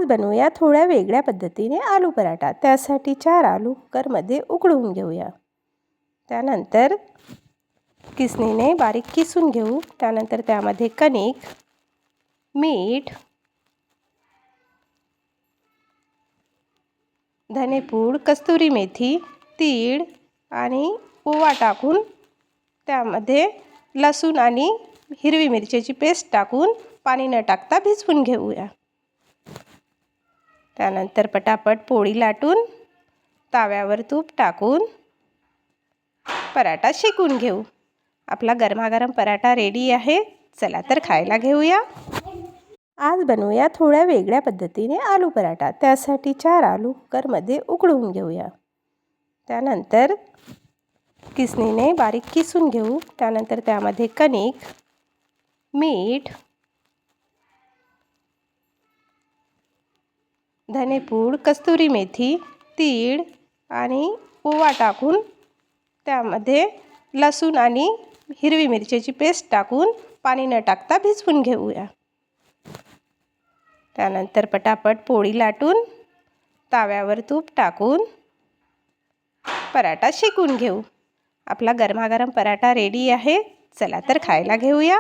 बनवूया थोड्या वेगळ्या पद्धतीने आलू पराठा। त्यासाठी 4 आलू कुकरमध्ये उकळून घेऊया। त्यानंतर किसणीने बारीक किसून घेऊ। त्यानंतर त्यामध्ये कणिक, मीठ, धनेपूड, कस्तुरी मेथी, तीळ आणि ओवा टाकून त्यामध्ये लसूण आणि हिरवी मिरचीची पेस्ट टाकून पाणी न टाकता भिजवून घेऊया। त्यानंतर पटापट पोळी लाटून तव्यावर तूप टाकून पराठा शेकून घेऊ। आपला गरमागरम पराठा रेडी आहे। चला तर खायला घेऊया। आज बनवूया थोड्या वेगळ्या पद्धतीने आलू पराठा। त्यासाठी 4 आलू कुकरमध्ये उकळून घेऊया। त्यानंतर किसणीने बारीक किसून घेऊ। त्यानंतर त्यामध्ये कणिक, मीठ, धनेपूड, कस्तुरी मेथी, तीळ आणि ओवा टाकून त्यामध्ये लसूण आणि हिरवी मिरचीची पेस्ट टाकून पाणी न टाकता भिजवून घेऊया। त्यानंतर पटापट पोळी लाटून तव्यावर तूप टाकून पराठा शेकून घेऊ। आपला गरमागरम पराठा रेडी आहे। चला तर खायला घेऊया।